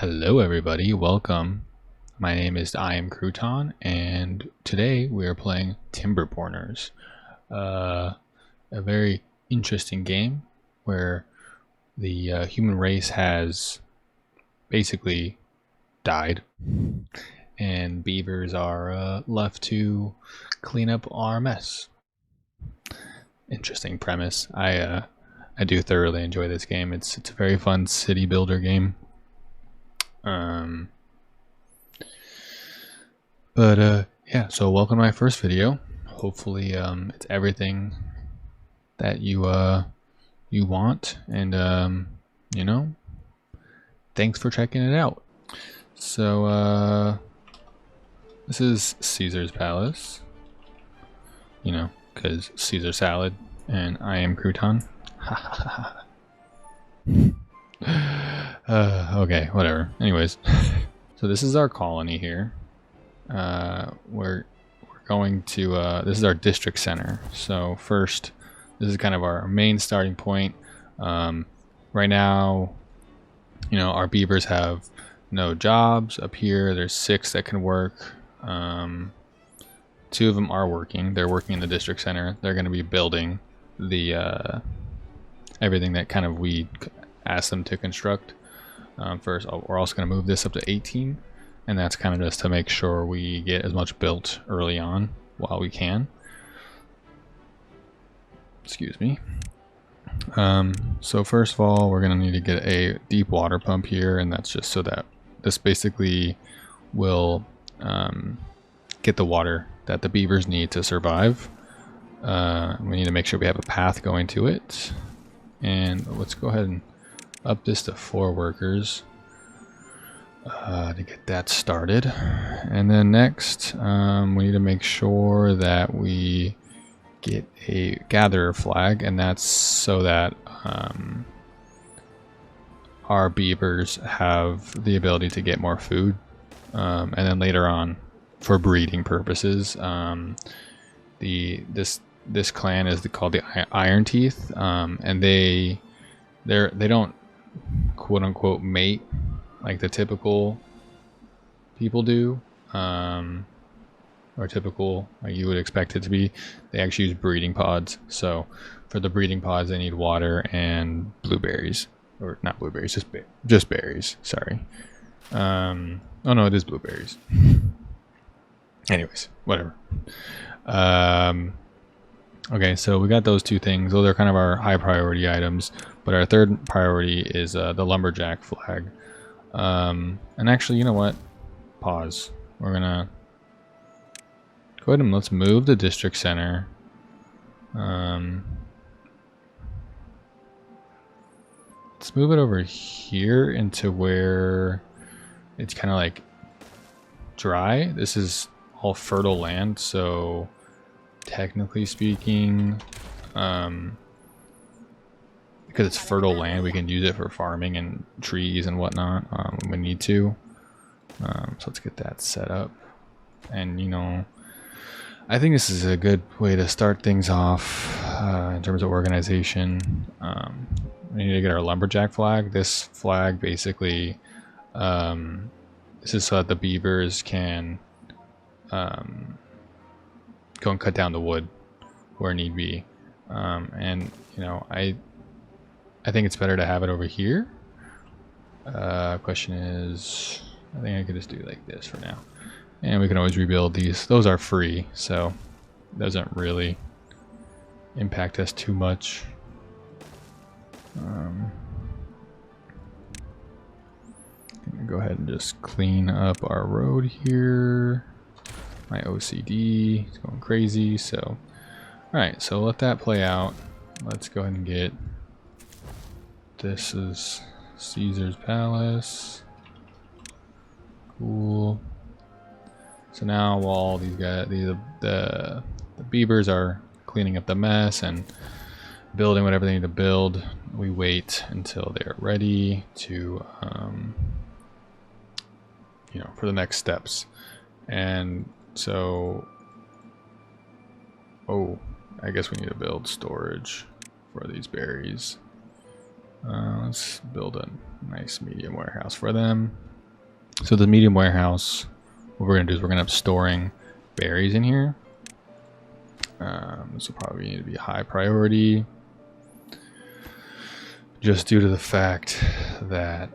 Hello everybody, welcome. My name is iamcrouton and today we are playing Timberborners. A very interesting game where the human race has basically died and beavers are left to clean up our mess. Interesting premise. I do thoroughly enjoy this game. It's a very fun city builder game. Yeah, so welcome to my first video. Hopefully it's everything that you want, and you know, thanks for checking it out. So this is Caesar's palace, you know, because Caesar salad and I am crouton. Okay, whatever. Anyways, so this is our colony here. We're going to this is our district center. So first, this is kind of our main starting point. Right now, you know, our beavers have no jobs. Up here there's 6 that can work. 2 of them are working. They're working in the district center. They're going to be building the everything that kind of we asked them to construct. First, we're also going to move this up to 18, and that's kind of just to make sure we get as much built early on while we can. Excuse me. So first of all, we're going to need to get a deep water pump here, and that's just so that this basically will get the water that the beavers need to survive. We need to make sure we have a path going to it, and let's go ahead and up this to 4 workers to get that started. And then next, we need to make sure that we get a gatherer flag, and that's so that our beavers have the ability to get more food, and then later on for breeding purposes. This clan is called the Iron Teeth, and they don't quote unquote mate like the typical people do, or typical like you would expect it to be. They actually use breeding pods. So for the breeding pods they need water and blueberries, or not blueberries, just berries, sorry. Oh no, it is blueberries. Anyways, whatever. Okay, so we got those 2 things. Those are kind of our high priority items, but our third priority is the lumberjack flag. And actually, you know what? Pause. We're gonna go ahead and let's move the district center. Let's move it over here into where it's kind of like dry. This is all fertile land, so technically speaking, because it's fertile land, we can use it for farming and trees and whatnot when we need to. So let's get that set up. And you know, I think this is a good way to start things off in terms of organization. We need to get our lumberjack flag. This flag basically, this is so that the beavers can go and cut down the wood where need be. And you know, I think it's better to have it over here. Question is, I think I could just do like this for now, and we can always rebuild these. Those are free, so it doesn't really impact us too much. I'm gonna go ahead and just clean up our road here. My OCD is going crazy, so alright, so let that play out. Let's go ahead and get, this is Caesar's palace. Cool. So now while all these guys, the beavers are cleaning up the mess and building whatever they need to build, we wait until they're ready to you know, for the next steps. And so, oh, I guess we need to build storage for these berries. Let's build a nice medium warehouse for them. So the medium warehouse, what we're gonna do is we're gonna have storing berries in here. This will probably need to be a high priority, just due to the fact that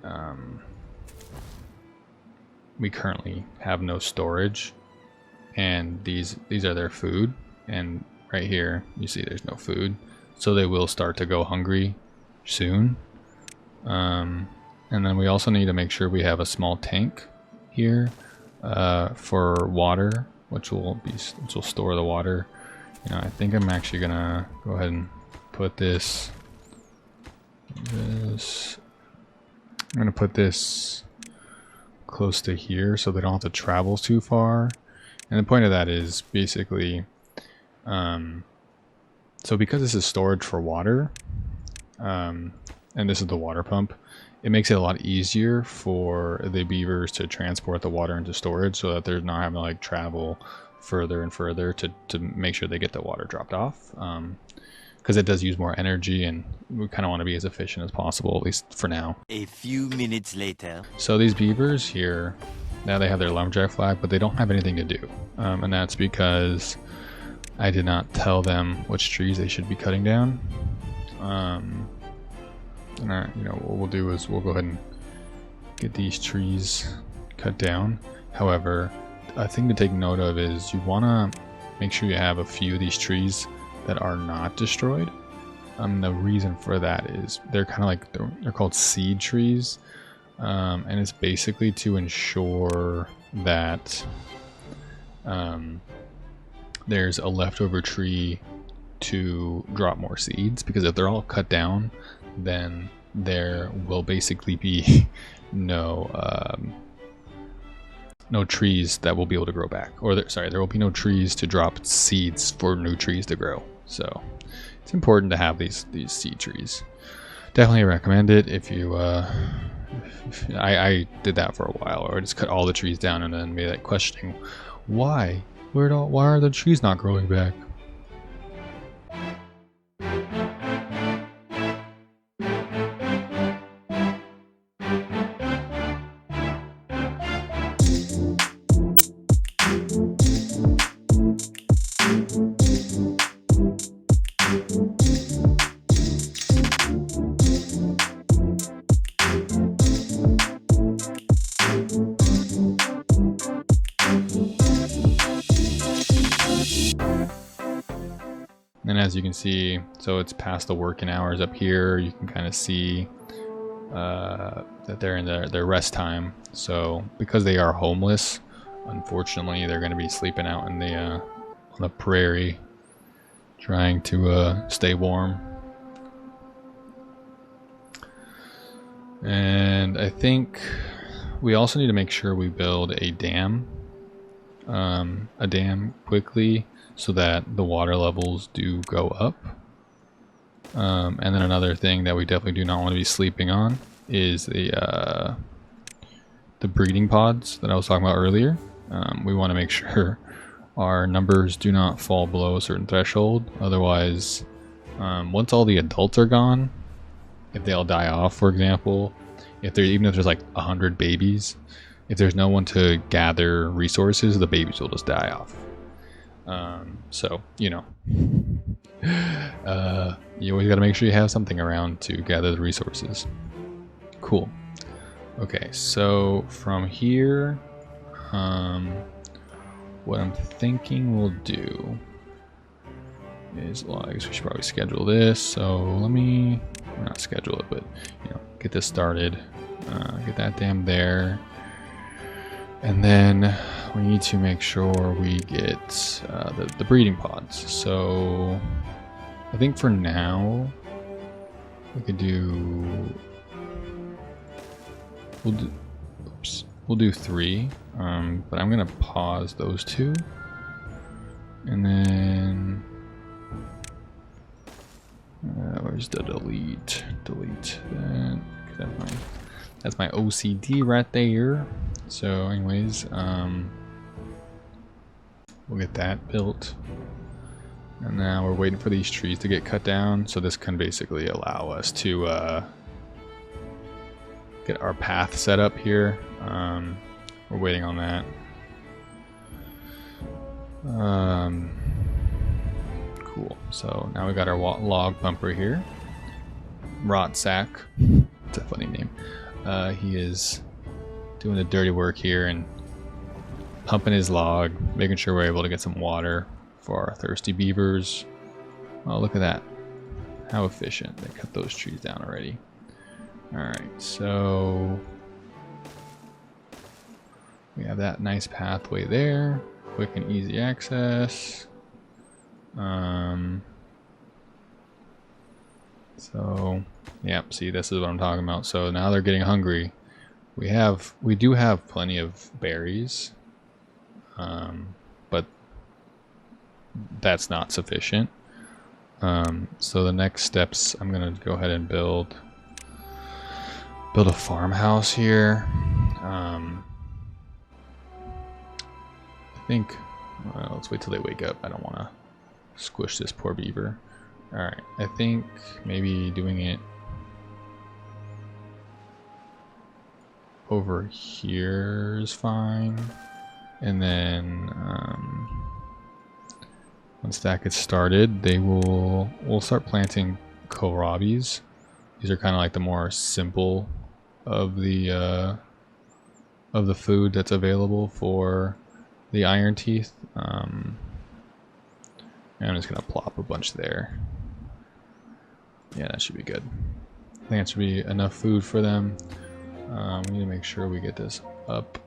we currently have no storage, and these are their food, and right here you see there's no food, so they will start to go hungry soon. And then we also need to make sure we have a small tank here for water, which will store the water. You know, I think I'm actually gonna go ahead and put this. I'm gonna put this close to here so they don't have to travel too far. And the point of that is basically, so because this is storage for water, and this is the water pump, it makes it a lot easier for the beavers to transport the water into storage, so that they're not having to like travel further and further to make sure they get the water dropped off. Because it does use more energy, and we kind of want to be as efficient as possible, at least for now. A few minutes later. So these beavers here, now they have their lumberjack flag, but they don't have anything to do. And that's because I did not tell them which trees they should be cutting down. And you know, what we'll do is we'll go ahead and get these trees cut down. However, a thing to take note of is you want to make sure you have a few of these trees that are not destroyed. The reason for that is they're kind of like, they're called seed trees, and it's basically to ensure that there's a leftover tree to drop more seeds, because if they're all cut down, then there will basically be no trees that will be able to grow back, or there will be no trees to drop seeds for new trees to grow. So it's important to have these seed trees. Definitely recommend it if you I did that for a while, or I just cut all the trees down and then made that questioning, why are the trees not growing back? And as you can see, so it's past the working hours up here. You can kind of see that they're in their rest time. So because they are homeless, unfortunately, they're going to be sleeping out in the on the prairie, trying to stay warm. And I think we also need to make sure we build a dam quickly, so that the water levels do go up. And then another thing that we definitely do not want to be sleeping on is the breeding pods that I was talking about earlier. We want to make sure our numbers do not fall below a certain threshold. Otherwise, once all the adults are gone, if they all die off, for example, even if there's like 100 babies, if there's no one to gather resources, the babies will just die off. So, you know, you always got to make sure you have something around to gather the resources. Cool. Okay, so from here, what I'm thinking we'll do is, well, I guess we should probably schedule this. So let me not schedule it, but you know, get this started. Get that dam there. And then we need to make sure we get the breeding pods. So I think for now we could do, we'll do 3, but I'm gonna pause those 2, and then where's the delete that. That's my OCD right there. So anyways, we'll get that built, and now we're waiting for these trees to get cut down, so this can basically allow us to get our path set up here. we're waiting on that. Cool. So now we got our log bumper here. Rot Sack. It's a funny name. He is doing the dirty work here and pumping his log, making sure we're able to get some water for our thirsty beavers. Oh, look at that. How efficient. They cut those trees down already. Alright, so we have that nice pathway there. Quick and easy access. So, yeah, see, this is what I'm talking about. So now they're getting hungry. We do have plenty of berries, but that's not sufficient. So the next steps, I'm gonna go ahead and build a farmhouse here. I think, well, let's wait till they wake up. I don't want to squish this poor beaver. Alright, I think maybe doing it over here is fine. And then once that gets started, we'll start planting kohlrabis. These are kind of like the more simple of the food that's available for the iron teeth. And I'm just gonna plop a bunch there. Yeah, that should be good. I think that should be enough food for them. We need to make sure we get this up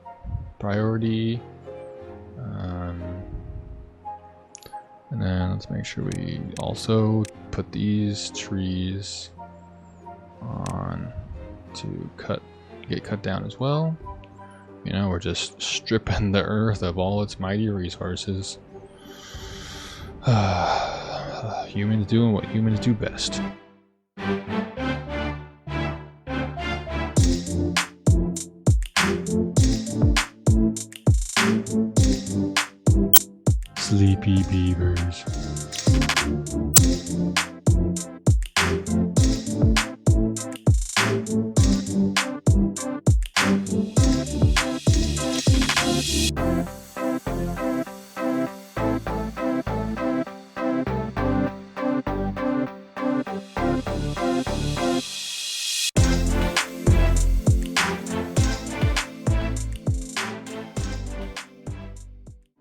priority. And then let's make sure we also put these trees on to get cut down as well. You know, we're just stripping the earth of all its mighty resources. Humans doing what humans do best. Sleepy beavers.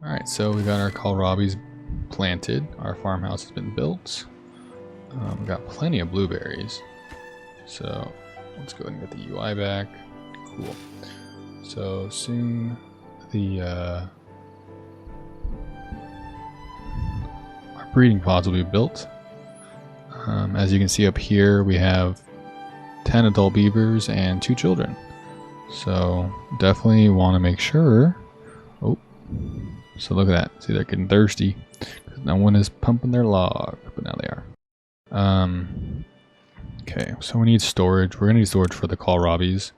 Alright, so we got our kohlrabis planted. Our farmhouse has been built. We got plenty of blueberries. So let's go ahead and get the UI back. Cool. So soon our breeding pods will be built. As you can see up here, we have 10 adult beavers and 2 children. So definitely want to make sure. Oh. So look at that. See, they're getting thirsty because no one is pumping their log, but now they are. Okay, so we need storage. We're gonna need storage for the kohlrabis,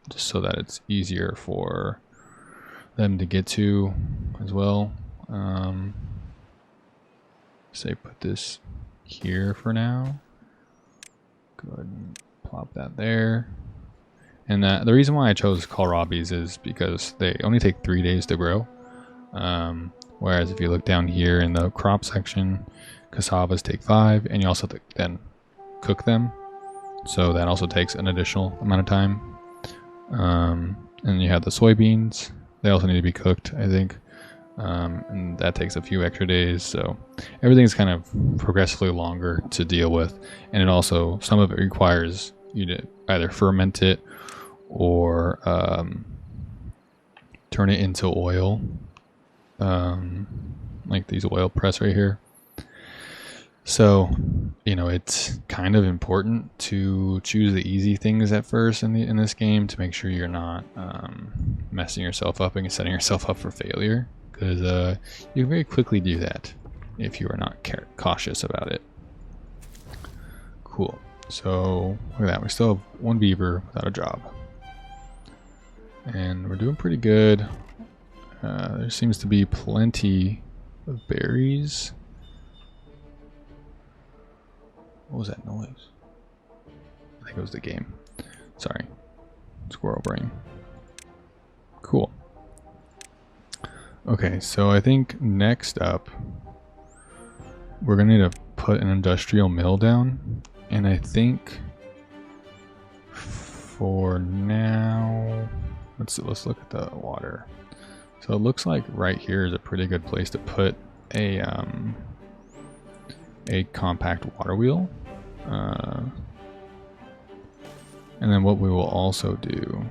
just so that it's easier for them to get to as well. Say put this here for now. Go ahead and plop that there. And the reason why I chose kohlrabis is because they only take 3 days to grow. Whereas if you look down here in the crop section, cassavas take 5, and you also have to then cook them. So that also takes an additional amount of time. And you have the soybeans. They also need to be cooked, I think. And that takes a few extra days. So everything's kind of progressively longer to deal with. And it also, some of it requires you to either ferment it or turn it into oil, like these oil press right here. So, you know, it's kind of important to choose the easy things at first in this game to make sure you're not messing yourself up and setting yourself up for failure, because you can very quickly do that if you are not cautious about it. Cool. So look at that, we still have 1 beaver without a job. And we're doing pretty good. There seems to be plenty of berries. What was that noise? I think it was the game. Sorry. Squirrel brain. Okay, so I think next up we're gonna need to put an industrial mill down, and I think for now let's look at the water. So it looks like right here is a pretty good place to put a compact water wheel. And then what we will also do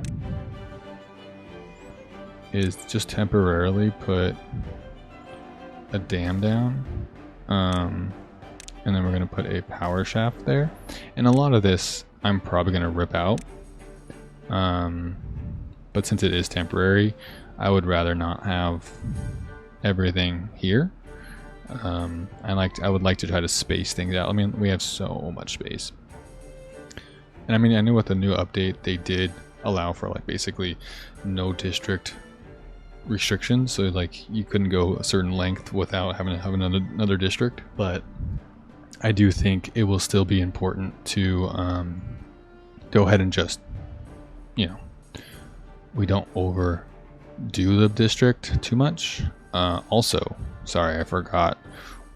is just temporarily put a dam down. And then we're going to put a power shaft there. And a lot of this I'm probably going to rip out. But since it is temporary, I would rather not have everything here. I would like to try to space things out. I mean, we have so much space. And I mean, I know with the new update, they did allow for like basically no district restrictions. So like you couldn't go a certain length without having to have another district. But I do think it will still be important to go ahead and just, you know, we don't overdo the district too much. Also, sorry, I forgot.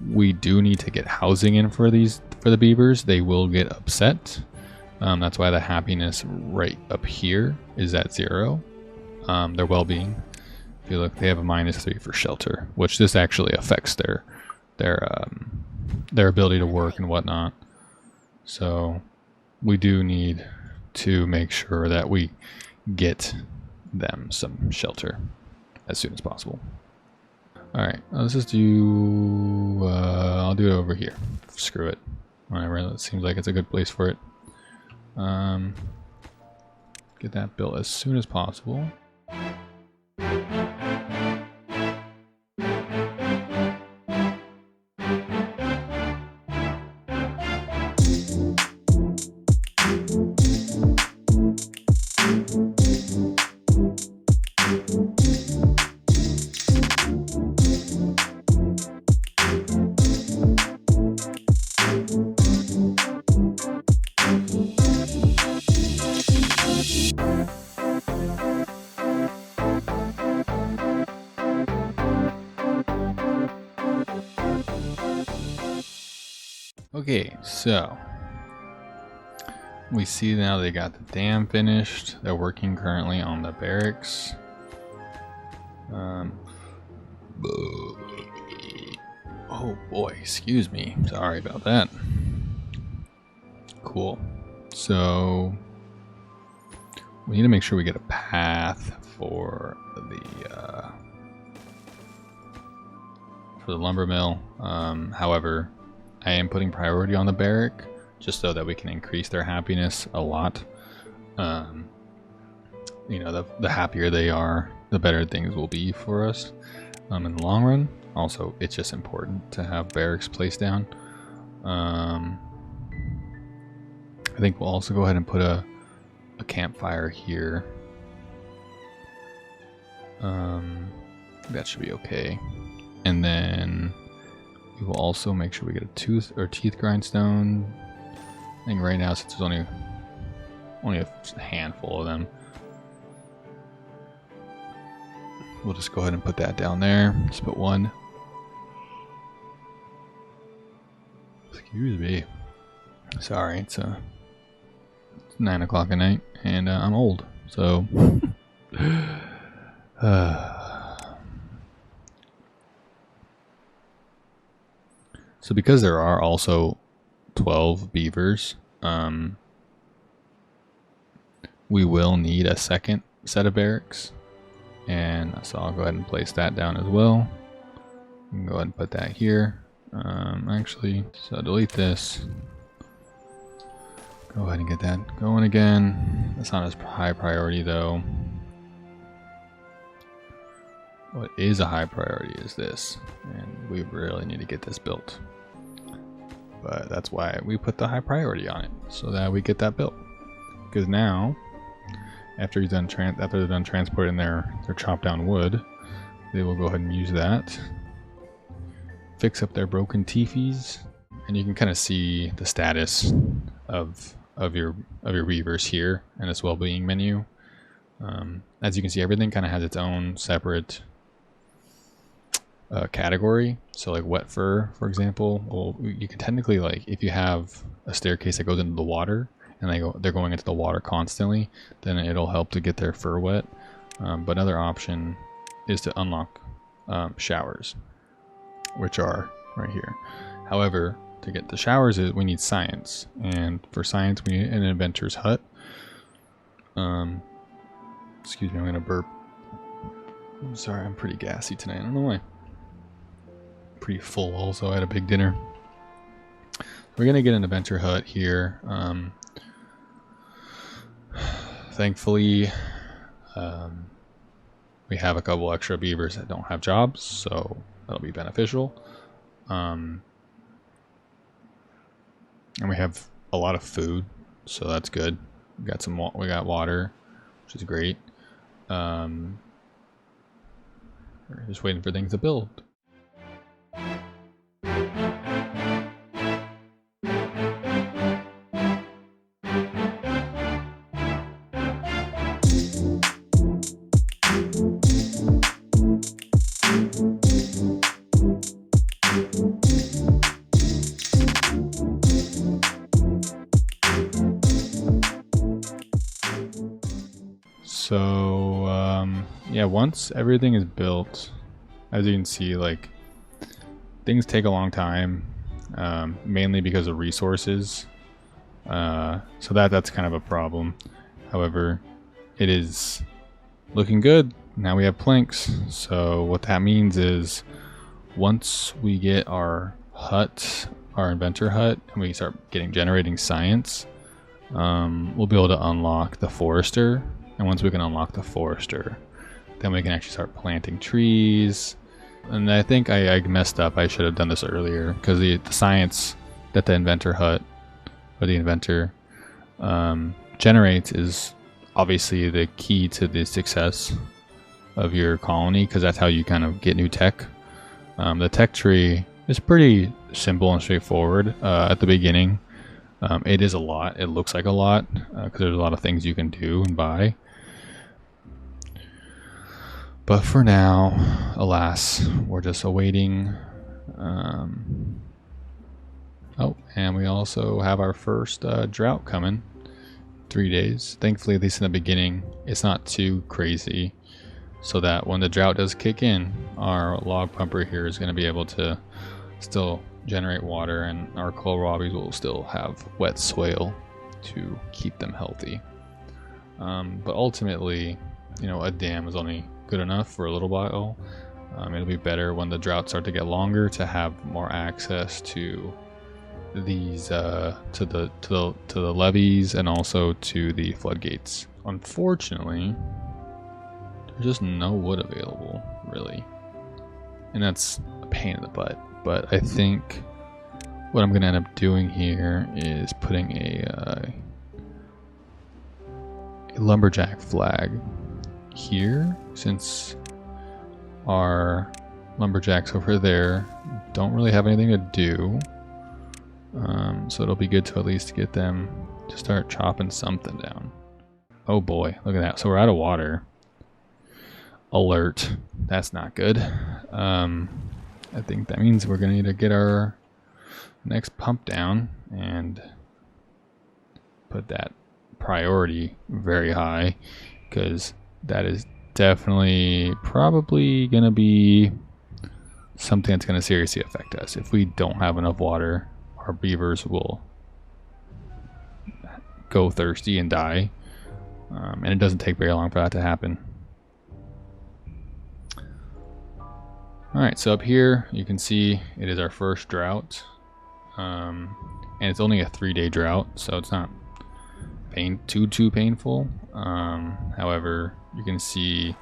We do need to get housing in for the beavers. They will get upset. That's why the happiness right up here is at 0. Their well-being. If you look, they have a -3 for shelter, which this actually affects their ability to work and whatnot. So we do need to make sure that we get them some shelter as soon as possible. All right, let's just do. I'll do it over here. Screw it. Whatever. It seems like it's a good place for it. Get that built as soon as possible. Okay, so we see now they got the dam finished. They're working currently on the barracks. Oh boy, excuse me. Sorry about that. Cool. So we need to make sure we get a path for the lumber mill. However, I am putting priority on the barrack just so that we can increase their happiness a lot. You know, the happier they are, the better things will be for us in the long run. Also, it's just important to have barracks placed down. I think we'll also go ahead and put a campfire here. That should be okay. And then we will also make sure we get a teeth grindstone. I think right now, since there's only a handful of them, we'll just go ahead and put that down there. Just put one. Excuse me. Sorry, it's 9 o'clock at night, and I'm old, so. So because there are also 12 beavers, we will need a second set of barracks, and so I'll go ahead and place that down as well. You can go ahead and put that here. Actually, so delete this. Go ahead and get that going again. That's not as high priority though. What is a high priority is this, and we really need to get this built. But that's why we put the high priority on it, so that we get that built. Because now, after they're done transporting their chopped down wood, they will go ahead and use that, fix up their broken teepees, and you can kind of see the status of your beavers here in this well-being menu. As you can see, everything kind of has its own separate category. So like wet fur, for example, well, you can technically, like, if you have a staircase that goes into the water and they're going into the water constantly, then it'll help to get their fur wet. But another option is to unlock showers, which are right here. However, to get the showers, we need science, and for science we need an inventor's hut. Excuse me, I'm gonna burp. I'm sorry, I'm pretty gassy tonight. I don't know why. Pretty full also. I had a big dinner. We're gonna get an adventure hut here. Thankfully, we have a couple extra beavers that don't have jobs, so that'll be beneficial. And we have a lot of food, so that's good. We got water, which is great. We're just waiting for things to build. So yeah, once everything is built, as you can see, like, things take a long time, mainly because of resources. So that's kind of a problem. However, it is looking good. Now we have planks. So what that means is, once we get our hut, our inventor hut, and we start generating science, we'll be able to unlock the forester. And once we can unlock the forester, then we can actually start planting trees. And I think I messed up. I should have done this earlier, because the science that the inventor hut, or the inventor, generates is obviously the key to the success of your colony, because that's how you kind of get new tech. The tech tree is pretty simple and straightforward at the beginning. It is a lot. It looks like a lot because there's a lot of things you can do and buy. But for now, alas, we're just awaiting. Oh, and we also have our first drought coming. 3 days. Thankfully, at least in the beginning, it's not too crazy, so that when the drought does kick in, our log pumper here is going to be able to still generate water, and our kohlrabies will still have wet soil to keep them healthy. But ultimately, a dam is only good enough for a little while. It'll be better when the droughts start to get longer to have more access to these to the levees and also to the floodgates. Unfortunately, there's just no wood available, really, and that's a pain in the butt. But I think what I'm gonna end up doing here is putting a lumberjack flag here, since our lumberjacks over there don't really have anything to do. So it'll be good to at least get them to start chopping something down. Oh boy, look at that. So we're out of water. Alert. That's not good. I think that means we're gonna need to get our next pump down and put that priority very high, because that is definitely probably gonna be something that's gonna seriously affect us. If we don't have enough water, our beavers will go thirsty and die, and it doesn't take very long for that to happen. Alright, so up here you can see it is our first drought, and it's only a 3-day drought, so it's not too painful. However, you can see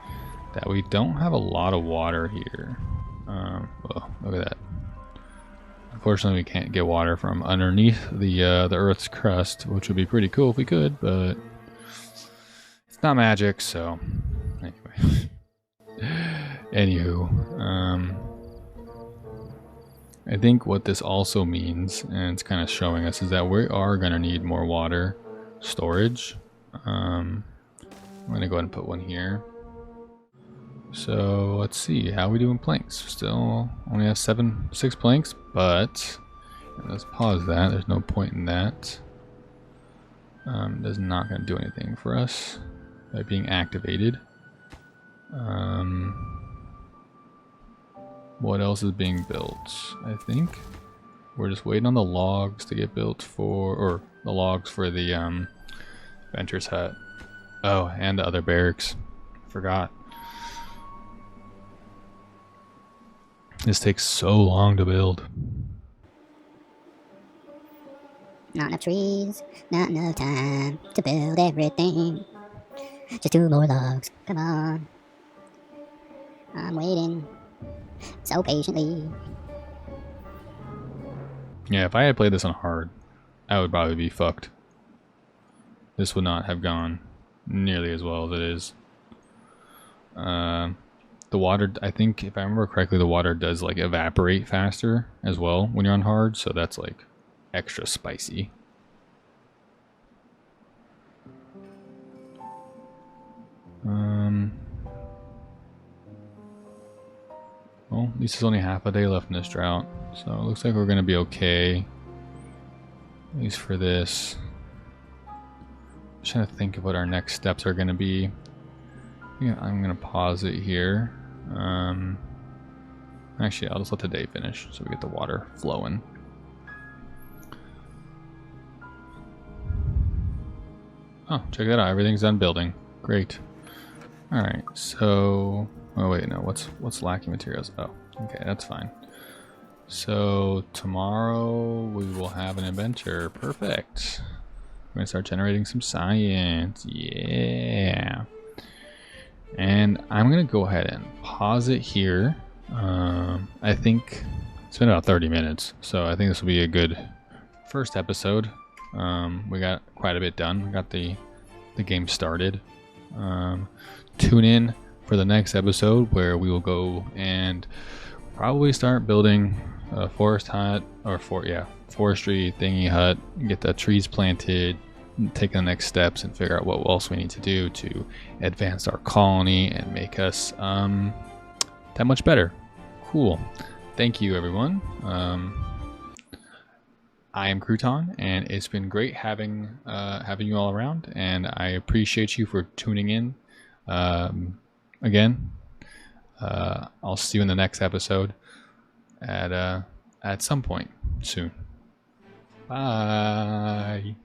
that we don't have a lot of water here. Well, look at that. Unfortunately, we can't get water from underneath the Earth's crust, which would be pretty cool if we could, but it's not magic. So, anyway. Anywho, I think what this also means, and it's kind of showing us, is that we are going to need more water storage. I'm going to go ahead and put one here. So let's see, how are we doing planks? Still only have 6 planks, but let's pause that. There's no point in that. That's not going to do anything for us by being activated. What else is being built? I think we're just waiting on the logs to get built or the logs for the Venture's hut. Oh, and the other barracks. Forgot. This takes so long to build. Not enough trees, not enough time to build everything. Just 2 more logs, come on. I'm waiting so patiently. Yeah, if I had played this on hard, I would probably be fucked. This would not have gone nearly as well as it is. The water, I think, if I remember correctly, the water does like evaporate faster as well when you're on hard, so that's like extra spicy. Well, at least there's only half a day left in this drought, so it looks like we're gonna be okay. At least for this. Just trying to think of what our next steps are gonna be. Yeah, I'm gonna pause it here. Actually, I'll just let the day finish so we get the water flowing. Oh, check that out! Everything's done building. Great. All right, so oh wait, no. What's lacking materials? Oh, okay, that's fine. So tomorrow we will have an adventure. Perfect. We're gonna start generating some science. Yeah. And I'm gonna go ahead and pause it here. I think it's been about 30 minutes, so I think this will be a good first episode. We got quite a bit done. We got the game started. Tune in for the next episode where we will go and probably start building a forest hut or forestry thingy hut. Get the trees planted. Take the next steps and figure out what else we need to do to advance our colony and make us that much better. Cool. Thank you, everyone. I am Crouton, and it's been great having you all around, and I appreciate you for tuning in. Again, I'll see you in the next episode at some point soon. Bye.